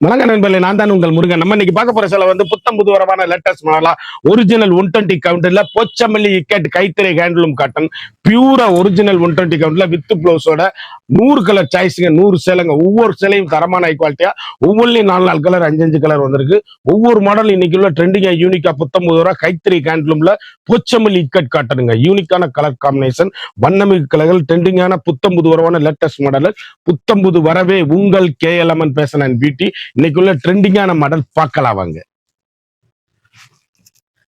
வணக்கம் நண்பர்களே, நான் தான் உங்கள் முருகன். நம்ம இன்னைக்கு பார்க்க போற சில புத்தம் புது வரமான லேட்டஸ்ட் மாடலா ஒரிஜினல் 120 கவுண்டர்ல போச்சமல்லி இக்கட் கைத்தறி ஹேண்ட்லூம் காட்டன் பியூரா ஒரிஜினல் 120 கவுண்டர்ல வித் பிளவுஸோட 100 கலர் சாய்ஸுங்க, 100 சேலைங்க. ஒவ்வொரு சேலையும் தரமான ஹை குவாலிட்டியா, ஒவ்வொன்றிலையும் 4 கலர் 5 கலர் வந்திருக்கு. ஒவ்வொரு மாடல் இன்னைக்கு உள்ள ட்ரெண்டிங்கா யூனிக்கா புத்தம் புது வர கைத்தறி ஹேண்ட்லூம்ல போச்சமல்லி இக்கட் காட்டனுங்க. யூனிக்கான கலர் காம்பினேஷன், வண்ணமிகு கலர்கள், ட்ரெண்டிங்கான புத்தம் புது வரவான லேட்டஸ்ட் மாடல். புத்தம் புது வரவே உங்கள் KLMN ஃபேஷன் அண்ட் பியூட்டி. இன்னைக்குள்ள ட்ரெண்டிங்கான மாடல் பார்க்கலாம் வாங்க.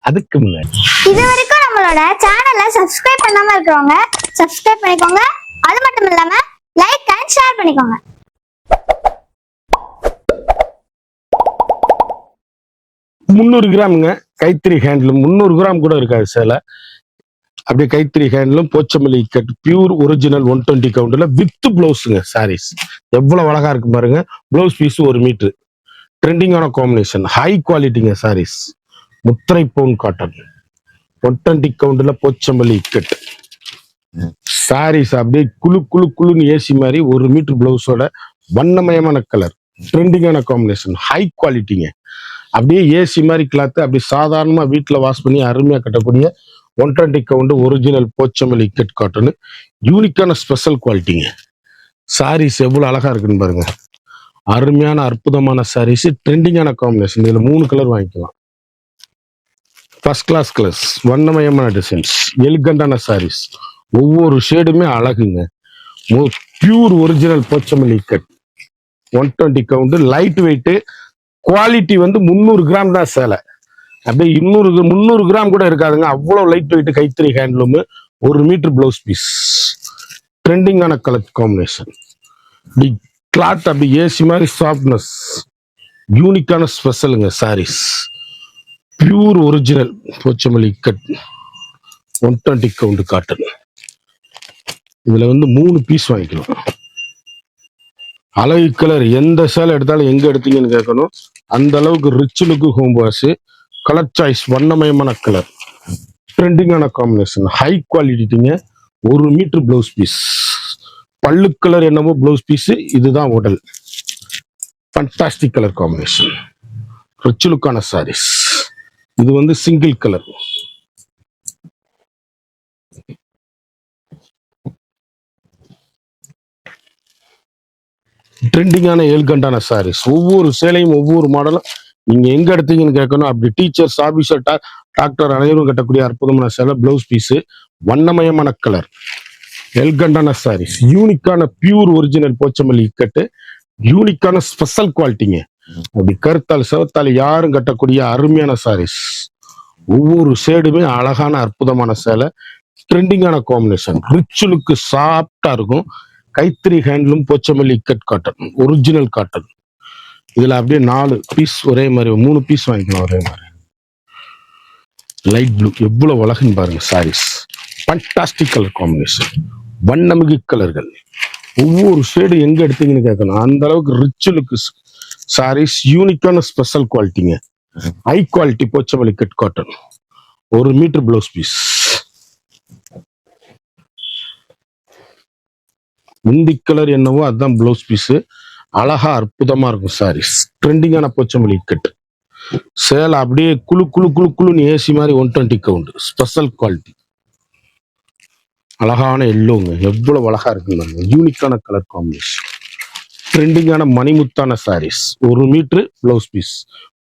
அதுக்கு முன்னாடி இது வரைக்கும் நம்மளோட சேனலை சப்ஸ்கிரைப் பண்ணாம இருக்கவங்க சப்ஸ்கிரைப் பண்ணிக்கோங்க. அது மட்டும் இல்லாம லைக் அண்ட் ஷேர் பண்ணிக்கோங்க. முந்நூறு கிராமுங்க கைத்தறி ஹேண்ட்லூம். 300 கிராம் கூட இருக்காது சேலை. அப்படியே கைத்தறி handloom Pochampally cut pure original 120 கவுண்டர்ல வித் பிளவுஸுங்க. சாரீஸ் எவ்வளவு அழகா இருக்கு பாருங்க. Blouse piece 1 metre. ட்ரெண்டிங்கான காம்பினேஷன், ஹை குவாலிட்டிங்க. சாரீஸ் முத்திரை பவுன் காட்டன் 120 கவுண்டர்ல போச்சம்பள்ளி இக்கட் சாரீஸ். அப்படியே குழு குழு குழுன்னு ஏசி மாதிரி 1 மீட்டர் பிளவுஸோட வண்ணமயமான கலர், ட்ரெண்டிங்கான காம்பினேஷன், ஹை குவாலிட்டிங்க. அப்படியே ஏசி மாதிரி கிளாத்து. அப்படி சாதாரணமா வீட்டுல வாஷ் பண்ணி அருமையா கட்டக்கூடிய 120 count original Pochampalli ikat cotton. யூனிக்கான ஸ்பெஷல் குவாலிட்டிங்க. சாரீஸ் எவ்வளவு அழகா இருக்குன்னு பாருங்க. அருமையான அற்புதமான சாரீஸ், ட்ரெண்டிங்கான காம்பினேஷன். இதுல 3 கலர் வாங்கிக்கலாம். ஃபர்ஸ்ட் கிளாஸ் கலர்ஸ், வண்ணமயமான டிசைன்ஸ், எலிகண்டான சாரீஸ். ஒவ்வொரு ஷேடுமே அழகுங்க. Pure original Pochampally cut 120 count, light weight. Quality 300 gram தான் சேலை. அப்படியே 300 கிராம் கூட இருக்காதுங்க. அவ்வளவு லைட் வெயிட் கைத்தறி ஹேண்ட்லூம். 1 metre blouse piece. ட்ரெண்டிங்கான கலர் காம்பினேஷன். கிளாத் அப்படி ஏசி மாதிரி சாஃப்ட்னஸ். யூனிக்கான ஸ்பெஷலுங்க. Sarees pure original Pochampally cut 120 count cotton. இதுல 3 பீஸ் வாங்கிக்கலாம். அழகு கலர். எந்த சேலை எடுத்தாலும் எங்க எடுத்தீங்கன்னு கேட்கணும். அந்த அளவுக்கு rich look home wash. Colour choice வண்ணமயமான கலர், ட்ரெண்டிங்கான காம்பினேஷன், ஹை குவாலிட்டிங்க. 1 மீட்டர் பிளவுஸ் பீஸ். பல்லு கலர் என்னமோ பிளவுஸ் பீஸ், இதுதான் உடல். ஃபண்டாஸ்டிக் கலர் காம்பினேஷன், ரிச் லுக்கான சாரீஸ். இது சிங்கிள் கலர். ட்ரெண்டிங்கான எல்கண்டான சாரீஸ். ஒவ்வொரு சேலையும் ஒவ்வொரு மாடலும் நீங்க எங்க எடுத்தீங்கன்னு கேட்கணும். அப்படி டீச்சர்ஸ், ஆபீசர், டாக்டர் அனைவரும் கட்டக்கூடிய அற்புதமான சேலை. பிளவுஸ் பீஸ் வண்ணமயமான கலர், எல்கண்டான சாரீஸ். யூனிக்கான பியூர் ஒரிஜினல் போச்சமல்லி இக்கட்டு. யூனிக்கான ஸ்பெஷல் குவாலிட்டிங்க. அப்படி கருத்தால் செவத்தால் யாரும் கட்டக்கூடிய அருமையான சாரீஸ். ஒவ்வொரு ஷேடுமே அழகான அற்புதமான சேலை. ட்ரெண்டிங்கான காம்பினேஷன், ரிச் லுக்கு சாஃப்டா இருக்கும். கைத்தறி handloom Pochampally ikat cotton, original cotton. இதுல அப்படியே 4 பீஸ் ஒரே மாதிரி, 3 பீஸ் வாங்கிக்கலாம் ஒரே மாதிரி. லைட் ப்ளூ எவ்வளவு அழகுன்னு பாருங்க. சாரீஸ் ஃபண்டாஸ்டிக் கலர் காம்பினேஷன், வண்ணமிகு கலர்கள். ஒவ்வொரு ஷேடு எங்க எடுத்தீங்கன்னு கேட்கணும். அந்த அளவுக்கு ரிச் லுக்கு சாரீஸ். யூனிக்கான ஸ்பெஷல் குவாலிட்டிங்க. High quality Pochampally cut cotton. 1 metre blouse piece. முந்தி கலர் என்னவோ அதுதான் பிளவுஸ் பீஸ். அழகா அற்புதமா இருக்கும் சாரீஸ். ட்ரெண்டிங்கான போச்சமல்லி கட் சேலை. அப்படியே குழு குழு குழு குழுன்னு ஏசி மாதிரி 120 கவுண்ட், ஸ்பெஷல் குவாலிட்டி. அழகான எல்லோங்க, எவ்வளவு அழகா இருக்குங்க. யூனிக்கான கலர் காம்பினேஷன், ட்ரெண்டிங்கான மணிமுத்தான சாரீஸ். 1 metre blouse piece.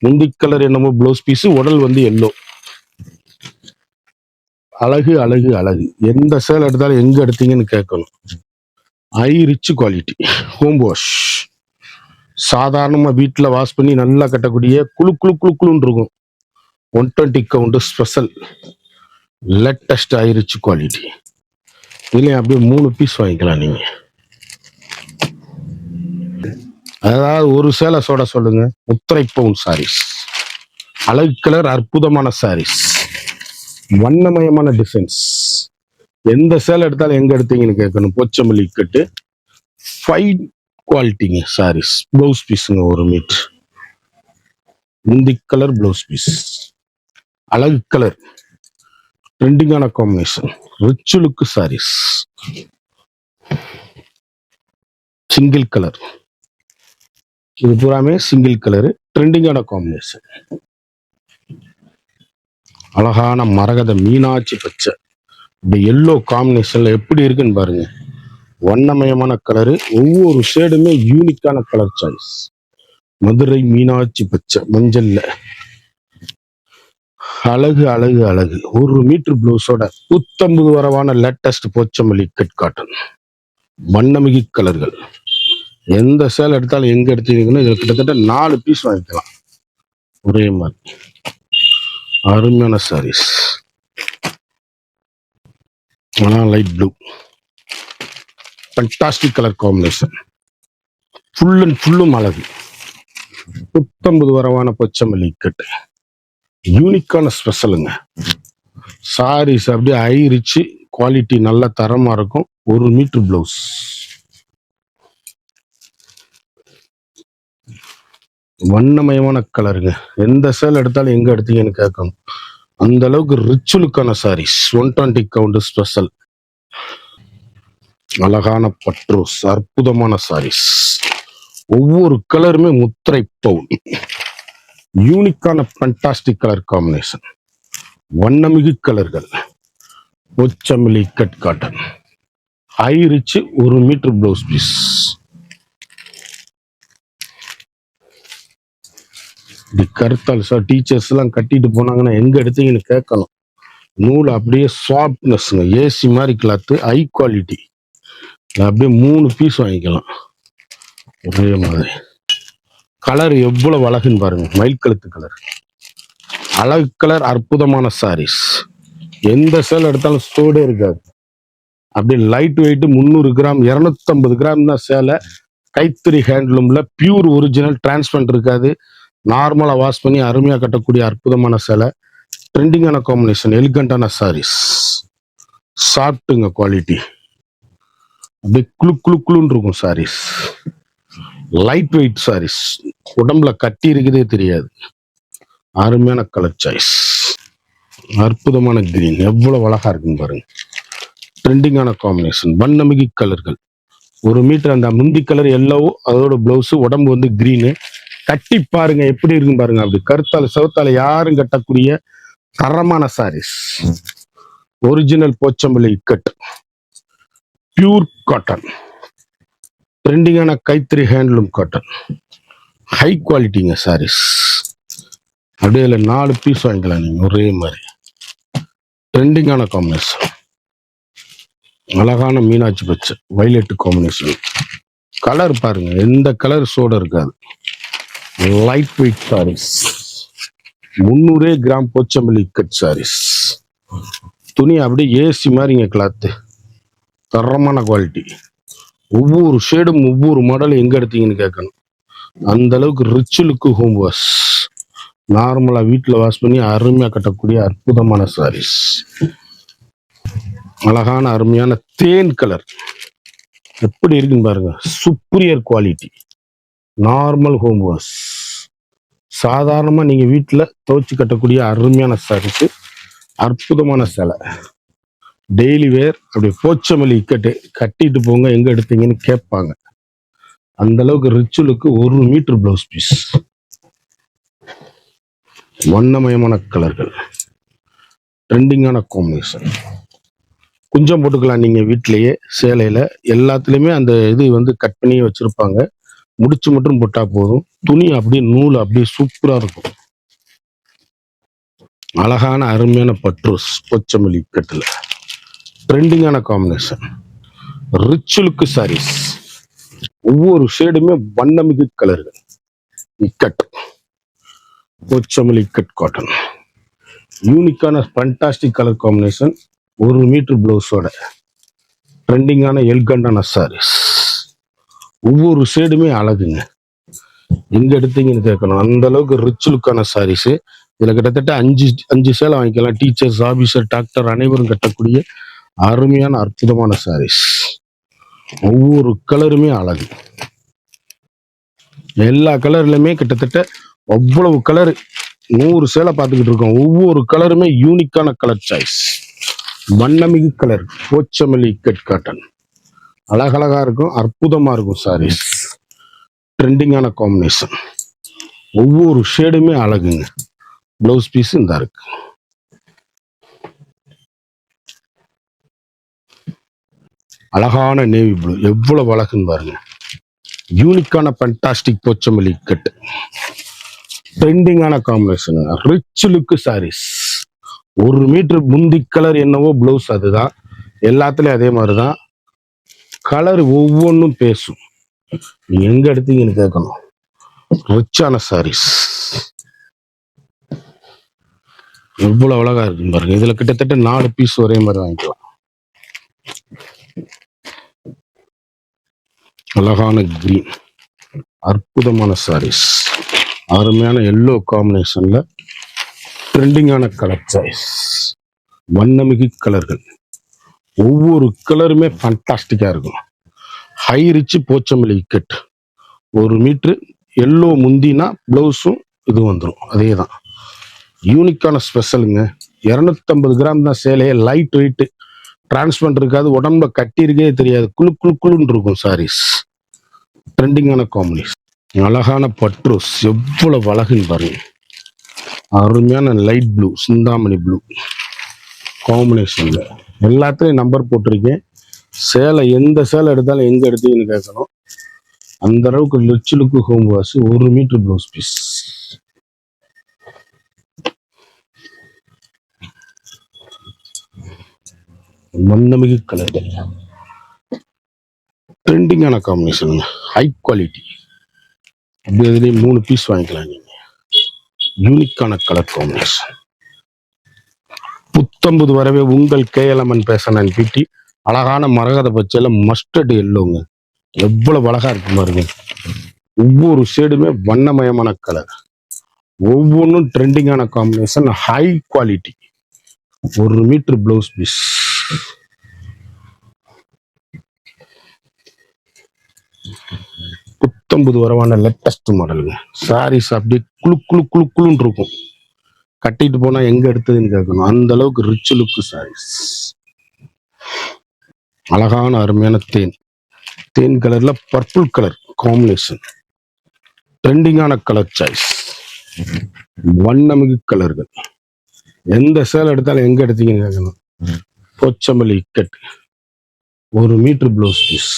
முந்தி கலர் என்னமோ பிளவுஸ் பீஸ், உடல் எல்லோ. அழகு அழகு அழகு. எந்த சேலை எடுத்தாலும் எங்க எடுத்தீங்கன்னு கேட்கணும். High rich quality home wash. சாதாரணமா வீட்டுல வாஷ் பண்ணி நல்லா கட்டக்கூடிய குழு குழு குழு குழுன்னு இருக்கும். 120 count special latest high rich quality. இதுலயும் அப்படியே 3 பீஸ் வாங்கிக்கலாம் நீங்க. அதாவது ஒரு சேலை சொல்லுங்க. முத்திரை பவுன் சாரீஸ். அழகு கலர், அற்புதமான சாரீஸ், வண்ணமயமான டிசைன்ஸ். எந்த சேலை எடுத்தாலும் எங்க எடுத்தீங்கன்னு கேட்கணும். போச்சமல்லி கட்டு ஃபைன் குவாலிட்டிங்க. சாரீஸ் பிளவுஸ் பீஸுங்க 1 மீட்டர். முந்தி கலர் பிளவுஸ் பீஸ். அழகு கலர், ட்ரெண்டிங்கான combination, rich look sarees. Single colour. இது பூராமே சிங்கிள் கலரு, ட்ரெண்டிங்கான காம்பினேஷன். அழகான மரகத மீனாட்சி பச்சை, இந்த எல்லோ காம்பினேஷன்ல எப்படி இருக்குன்னு பாருங்க. வண்ணமயமான கலரு, ஒவ்வொரு ஷேடுமே யூனிக்கான கலர் சாய்ஸ். மதுரை மீனாட்சி பச்சை மஞ்சள்ல அழகு அழகு அழகு. 1 மீட்டர் ப்ளவுஸோட புத்தம்புது வரவான லேட்டஸ்ட் போச்சமல்லி கட் காட்டன். வண்ணமிகு கலர்கள். எந்த சேலை எடுத்தாலும் எங்க எடுத்தீங்கன்னா இதுல கிட்டத்தட்ட 4 பீஸ் வாங்கிக்கலாம் ஒரே மாதிரி. அருமையான saris. Light blue, fantastic colour combination. Full and ஃபுல்லும் அழகு. புத்தம்புது வரவான பச்சைமல்லி கட்டு, யூனிக்கான ஸ்பெஷலுங்க. சாரீஸ் அப்படியே ஐரிச்சு, குவாலிட்டி நல்ல தரமா இருக்கும். 1 மீட்டர் பிளவுஸ். வண்ணமயமான கலருங்க. எந்த சேல் எடுத்தாலும் எங்க எடுத்தீங்கன்னு கேட்கணும். அந்த அளவுக்கு ரிச் லுக்கான சாரீஸ். 120 count special. அழகான பட்ரோஸ், அற்புதமான சாரீஸ். ஒவ்வொரு கலருமே முத்திரை பவுன். யூனிக்கான ஃபண்டாஸ்டிக் கலர் காம்பினேஷன். வண்ணமிகு கலர்கள். Pochampally cut cotton. High rich 1 metre blouse piece. இப்படி கருத்தால் சார் டீச்சர்ஸ் எல்லாம் கட்டிட்டு போனாங்கன்னா எங்க எடுத்தீங்கன்னு கேட்கணும். நூல் அப்படியே சாஃப்ட்னஸ்ங்க, ஏசி மாதிரி கிளாத்து, ஹை குவாலிட்டி. அப்படியே 3 பீஸ் வாங்கிக்கலாம் ஒரே மாதிரி. கலர் எவ்வளவு அழகுன்னு பாருங்க. மயில் கழுத்து கலர், அழகு கலர், அற்புதமான சாரீஸ். எந்த சேல் எடுத்தாலும் ஸ்டோடே இருக்காது. அப்படியே லைட் வெயிட், 300 கிராம் 250 கிராம் தான் சேலை. கைத்தறி ஹேண்ட்லூம்ல பியூர் ஒரிஜினல், டிரான்ஸ்பரண்ட் இருக்காது. நார்மலா வாஷ் பண்ணி அருமையா கட்டக்கூடிய அற்புதமான சேலை. ட்ரெண்டிங்கான காம்பினேஷன், எலிகண்டான சாரீஸ். சாஃப்ட்டுங்க குவாலிட்டி. அப்படியே குளு குளு குளுன்னு இருக்கும் சாரீஸ். லைட் வெயிட் சாரீஸ், உடம்புல கட்டி இருக்குதே தெரியாது. அருமையான கலர் சாய்ஸ். அற்புதமான கிரீன், எவ்வளவு அழகா இருக்குன்னு பாருங்க. ட்ரெண்டிங்கான காம்பினேஷன், வண்ணமிகு கலர்கள். 1 மீட்டர் அந்த முந்தி கலர் எல்லோவோ, அதோட பிளவுஸ், உடம்பு வந்து கிரீனு. கட்டி பாருங்க எப்படி இருக்குன்னு பாருங்க. அப்படி கருத்தால செவத்தால யாரும் கட்டக்கூடிய தரமான sarees. Original Pochampally cut, pure cotton. ட்ரெண்டிங்கான கைத்தறி ஹேண்ட்லூம் காட்டன், ஹை குவாலிட்டிங்க சாரீஸ். அப்படியே 4 பீஸ் வாங்கிக்கலாம் நீங்க ஒரே மாதிரி. ட்ரெண்டிங்கான காம்பினேஷன். அழகான மீனாட்சி பச்சை, வைலட் காம்பினேஷன். கலர் பாருங்க, எந்த கலர் சோட இருக்காது. Light weight saris. 300 gram Pochampally cut saris. துணி அப்படியே ஏசி மாதிரிங்க கிளாத்து. தரமான குவாலிட்டி. ஒவ்வொரு ஷேடும் ஒவ்வொரு மாடலும் எங்க எடுத்தீங்கன்னு கேட்கணும். அந்த அளவுக்கு ரிச் லுக்கு ஹோம் வாஷ். நார்மலா வீட்டுல வாஷ் பண்ணி அருமையா கட்டக்கூடிய அற்புதமான சாரீஸ். அழகான அருமையான தேன் கலர் எப்படி இருக்குன்னு பாருங்க. Superior quality. Normal home wash. சாதாரணமா நீங்க வீட்டுல துவைச்சு கட்டக்கூடிய அருமையான சாரீஸ். அற்புதமான சேலை. Daily wear. அப்படி போச்சமல்லி கட்டிட்டு போங்க, எங்க எடுத்தீங்கன்னு கேட்பாங்க. அந்த அளவுக்கு rich look. 1 metre blouse piece. வண்ணமயமான கலர்கள், ட்ரெண்டிங்கான காம்பினேஷன். குஞ்சம் போட்டுக்கலாம் நீங்க வீட்டிலேயே. சேலையில எல்லாத்துலயுமே அந்த இது வந்து கட் பண்ணி வச்சிருப்பாங்க. முடிச்சு மட்டும் போட்டா போதும். துணி அப்படியே நூல் அப்படியே சூப்பரா இருக்கும். அழகான அருமையான பட்ரோஸ் போச்சமல்லி கட்டுல. ட்ரெண்டிங்கான காம்பினேஷன், ரிச் லுக்கு சாரீஸ். ஒவ்வொரு ஷேடுமே வண்ணமிகு கலர்கள். Ikat, Pochampally cut cotton. யூனிக்கான ஃபண்டாஸ்டிக் கலர் காம்பினேஷன். 1 மீட்டர் பிளவுஸோட ட்ரெண்டிங்கான எல்கண்டான சாரீஸ். ஒவ்வொரு ஷேடுமே அழகுங்க. எங்க எடுத்தீங்கன்னு கேட்கணும். அந்த அளவுக்கு ரிச் லுக்கான சாரீஸ். இதுல கிட்டத்தட்ட 5 சேலை வாங்கிக்கலாம். டீச்சர்ஸ், ஆபீசர், டாக்டர் அனைவரும் கட்டக்கூடிய அருமையான அற்புதமான சாரீஸ். ஒவ்வொரு கலருமே அழகு. எல்லா கலர்லயுமே கிட்டத்தட்ட அவ்வளவு கலர். 100 சேலை பார்த்துக்கிட்டு இருக்கோம். ஒவ்வொரு கலருமே யூனிக்கான கலர் சாய்ஸ். வண்ணமிகு கலர் போச்சமல்லி கட் காட்டன். அழகழகா இருக்கும், அற்புதமா இருக்கும் சாரீஸ். ட்ரெண்டிங்கான காம்பினேஷன். ஒவ்வொரு ஷேடுமே அழகுங்க. ப்ளவுஸ் பீஸ் இந்த இருக்கு. அழகான நேவி ப்ளூ, எவ்வளவு அழகுன்னு பாருங்க. யூனிக்கான ஃபண்டாஸ்டிக் போச்சமல்லி கட், ட்ரெண்டிங்கான combination, rich look sarees. 1 metre முந்தி கலர் என்னவோ ப்ளவுஸ் அதுதான், எல்லாத்துலயும் அதே மாதிரிதான். கலர் ஒவ்வொன்றும் பேசும். நீங்க எங்க எடுத்தீங்கன்னு கேட்கணும். ரிச்சான சாரீஸ் எவ்வளவு அழகா இருக்குன்னு பாருங்க. இதுல கிட்டத்தட்ட 4 பீஸ் ஒரே மாதிரி வாங்கிக்கலாம். அழகான கிரீன், அற்புதமான சாரீஸ், அருமையான எல்லோ காம்பினேஷன்ல ட்ரெண்டிங்கான கலர் சாய்ஸ், வண்ணமிகு கலர்கள். ஒவ்வொரு கலருமே ஃபண்டாஸ்டிக்கா இருக்கும். High rich Pochampally cut, 1 metre yellow முந்தினா பிளவுஸும் இது வந்துடும். அதே தான் யூனிக்கான ஸ்பெஷலுங்க. 250 கிராம் தான் சேலையே. லைட் வெயிட், டிரான்ஸ்பரண்ட் இருக்காது, உடம்புல கட்டியிருக்கே தெரியாது, குழு குழு குழுன்னு இருக்கும் சாரீஸ். ட்ரெண்டிங்கான காம்பினேஷன். அழகான பட்ரோஸ், எவ்வளவு அழகுன்னு பாருங்க. அருமையான லைட் ப்ளூ, சிந்தாமணி ப்ளூ காம்பினேஷன்ல எல்லாத்துலயும் நம்பர் போட்டிருக்கேன். சேலை எந்த சேலை எடுத்தாலும் எங்க எடுத்தீங்கன்னு கேட்கணும். அந்த அளவுக்கு rich look home wash. 1 metre blouse piece. வண்ணமிகு கலர்கள், ட்ரெண்டிங்கான காம்பினேஷன், ஹை குவாலிட்டி. அப்படி இதுலேயும் 3 பீஸ் வாங்கிக்கலாம் நீங்க. யூனிக்கான கலர் காம்பினேஷன். புத்தம்புது வரவே உங்கள் கேஎல்எம்என் பேச பிடி. அழகான மரகத பச்சையில மஸ்டர்ட் எல்லோங்க, எவ்வளவு அழகா இருக்கு பாருங்க. ஒவ்வொரு ஷேடுமே வண்ணமயமான கலர், ஒவ்வொன்றும் ட்ரெண்டிங்கான combination, high quality. 1 metre blouse piece. புத்தம்புது வரவான லேட்டஸ்ட் மாடலுங்க. சாரீஸ் அப்படியே குழு குழு குழு குழுன்னு இருக்கும். கட்டிட்டு போனா எங்க எடுத்ததுன்னு கேட்கணும். அந்த அளவுக்கு ரிச் லுக் சாரீஸ். அழகான அருமையான தேன் கலர்ல பர்பிள் கலர் காம்பினேஷன், ட்ரெண்டிங்கான கலர் சாய்ஸ், வண்ணமிகு கலர்கள். எந்த சேலை எடுத்தாலும் எங்க எடுத்தீங்கன்னு கேட்கணும். Pochampally cut, 1 metre blouse piece,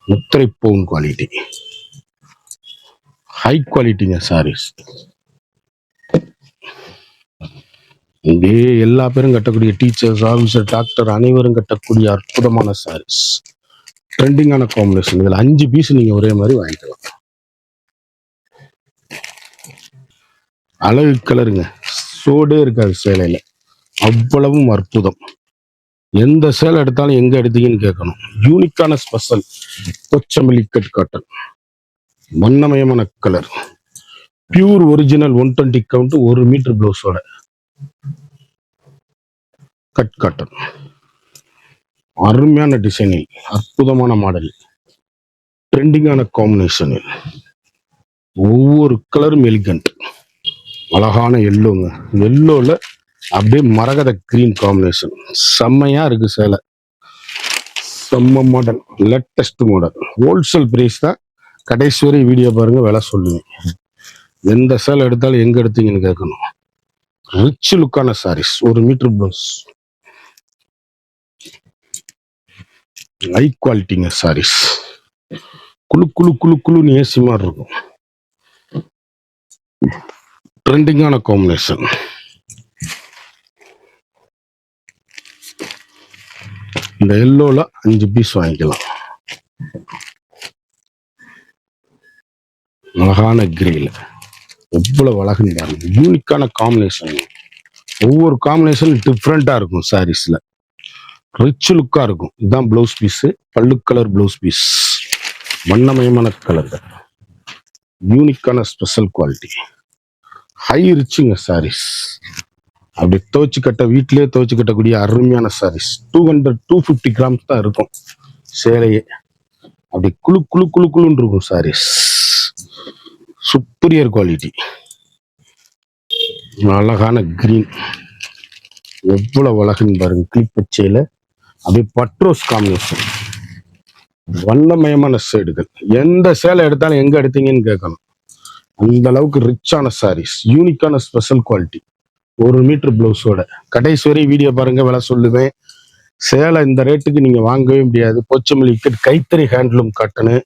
முத்திரை பவுன் குவாலிட்டி, ஹை குவாலிட்டிங்க சாரீஸ். இங்கே எல்லா பேரும் கட்டக்கூடிய டீச்சர்ஸ், ஆபீசர், டாக்டர் அனைவரும் கட்டக்கூடிய அற்புதமான சாரீஸ். ட்ரெண்டிங்கான காம்பினேஷன். இதுல 5 பீஸ் நீங்க ஒரே மாதிரி வாங்கிக்கலாம். அழகு கலருங்க, சோடே இருக்காது சேலையில, அவ்வளவும் அற்புதம். எந்த சேலை எடுத்தாலும் எங்க எடுத்தீங்கன்னு கேட்கணும். யூனிக்கான ஸ்பெஷல் போச்சமல்லி கட் காட்டன், வண்ணமயமான colour, pure original 120 count, 1 metre பிளவுஸோட கட் காட்டன். அருமையான டிசைனில், அற்புதமான மாடல், ட்ரெண்டிங்கான காம்பினேஷனில், ஒவ்வொரு கலரும் எலிகண்ட். அழகான எல்லோங்க, எல்லோல அப்படியே மரகத கிரீன் காம்பினேஷன். செம்மையா இருக்கு சேலை. செம்ம model, latest model. Wholesale price தான். கடைசி வரை வீடியோ பாருங்க, விலை சொல்லுங்க. எந்த சேலை எடுத்தாலும் எங்க எடுத்தீங்கன்னு கேட்கணும். ரிச் லுக்கான சாரீஸ், 1 மீட்டர் பிளவுஸ், ஹை குவாலிட்டிங்க சாரீஸ். குழு குழு குழு குழுன்னு ஏசி மாதிரி இருக்கும். ட்ரெண்டிங்கான காம்பினேஷன். இந்த எல்லோல 5 பீஸ் வாங்கிக்கலாம். அழகான கிரேல எவ்வளவு அழகுன்னு பாருங்க. யூனிக்கான காம்பினேஷன். ஒவ்வொரு காம்பினேஷன் டிஃப்ரெண்டா இருக்கும் சாரீஸ்ல. ரிச் லுக்கா இருக்கும். இதுதான் பிளவுஸ் பீஸ், பல்லு கலர் பிளவுஸ் பீஸ், வண்ணமயமான கலர், யூனிக்கான ஸ்பெஷல் குவாலிட்டி, ஹை ரிச்சுங்க சாரீஸ். அப்படி துவச்சு கட்ட, வீட்டிலேயே துவச்சு கட்டக்கூடிய அருமையான சாரீஸ். 250 கிராம்ஸ் தான் இருக்கும் சேலையே. அப்படி குழு குழு குழு குழுன்னு இருக்கும் சாரீஸ். Superior quality. அழகான கிரீன், எவ்வளவு அழகுன்னு பாருங்க. கிளிப் பச்சையில அப்படியே பட்ரோஸ் காம்பினேஷன், வண்ணமயமான ஷேடுகள். எந்த சேலை எடுத்தாலும் எங்க எடுத்தீங்கன்னு கேட்கணும். அந்த அளவுக்கு ரிச்சான சாரீஸ், யூனிக்கான ஸ்பெஷல் குவாலிட்டி. 1 மீட்டர் பிளவுஸோட. கடைசி வரை வீடியோ பாருங்க, விலை சொல்லுவேன். சேலை இந்த ரேட்டுக்கு நீங்க வாங்கவே முடியாது. போச்சமல்லி கைத்தறி handloom cotton,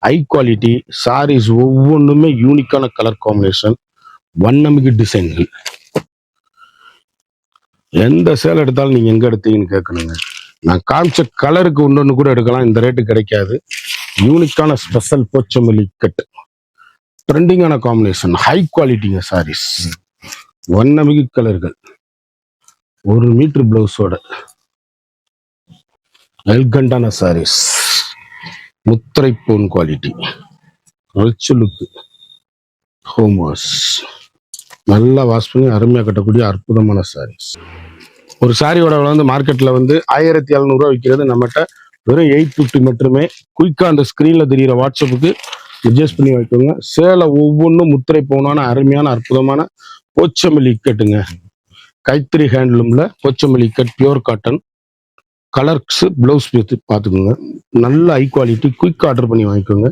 high quality saris, ஒவ்வொன்றுமே யூனிக்கான கலர் காம்பினேஷன், வண்ணமிகு டிசைன்கள். எந்த சேலை எடுத்தாலும் நீங்க எங்க எடுத்தீங்கன்னு கேட்கணுங்க. நான் காமிச்ச கலருக்கு ஒன்னொன்னு கூட எடுக்கலாம், இந்த ரேட்டு கிடைக்காது. யூனிக்கான ஸ்பெஷல் போச்சமல்லி கட், ட்ரெண்டிங்கான காம்பினேஷன், ஹை குவாலிட்டிங்க சாரீஸ், வண்ணமிகு கலர்கள், 1 மீட்டர் பிளவுஸோட எல்கண்டான சாரீஸ், முத்திரை போன் quality, rich look, home wash, நல்லா வாஷ் பண்ணி அருமையாக கட்டக்கூடிய அற்புதமான சாரீஸ். ஒரு சாரியோட விலை வந்து மார்க்கெட்ல வந்து 1700 ரூபா விற்கிறது, நம்மகிட்ட வெறும் 850 மட்டுமே. குயிக்கா அந்த ஸ்கிரீன்ல தெரியிற வாட்ஸ்அப்புக்கு அட்ஜஸ்ட் பண்ணி வைக்கோங்க. சேலை ஒவ்வொன்றும் முத்திரை போனான அருமையான அற்புதமான போச்சமல்லி கட்டுங்க. கைத்தறி ஹேண்ட்லூம்ல Pochampally cut, pure cotton, colours, blouse பார்த்துக்கோங்க. நல்ல ஹை குவாலிட்டி. குயிக் ஆர்டர் பண்ணி வாங்கிக்கோங்க.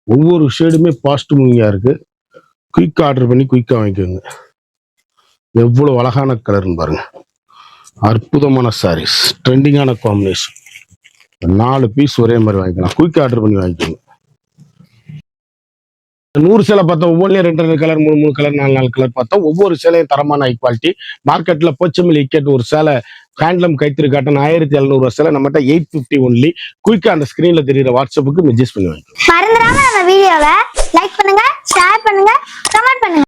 ஒவ்வொரு ஷேடுமே ஃபாஸ்ட் மூவிங்கா இருக்கு. குயிக் ஆர்டர் பண்ணி குயிக்கா வாங்கிக்கோங்க. எவ்வளவு அழகான கலர்னு பாருங்க. அற்புதமான சாரீஸ், ட்ரெண்டிங்கான காம்பினேஷன். 4 பீஸ் ஒரே மாதிரி வாங்கிக்கலாம். குயிக் ஆர்டர் பண்ணி வாங்கிக்கோங்க. 100 சேலை பார்த்தா ஒவ்வொன்றிலையும் 2 கலர், 3 கலர், 4 கலர் பார்த்தா ஒவ்வொரு சேலையும் தரமான ஹை குவாலிட்டி. மார்க்கெட்ல போச்சமல்லி இக்கெட் ஒரு சேலை ஹேண்ட்லூம் கைத்தறி காட்டன் 1700 ரூபா சேலை, நம்மகிட்ட 850 ஒன்லி. குயிக்கா அந்த ஸ்கிரீன்ல தெரியுற வாட்ஸ்அப்புக்கு மெசேஜ் பண்ணி வாங்கிக்கோங்க. மறந்துடாம நம்ம வீடியோவை லைக் பண்ணுங்க, ஷேர் பண்ணுங்க, கமெண்ட் பண்ணுங்க.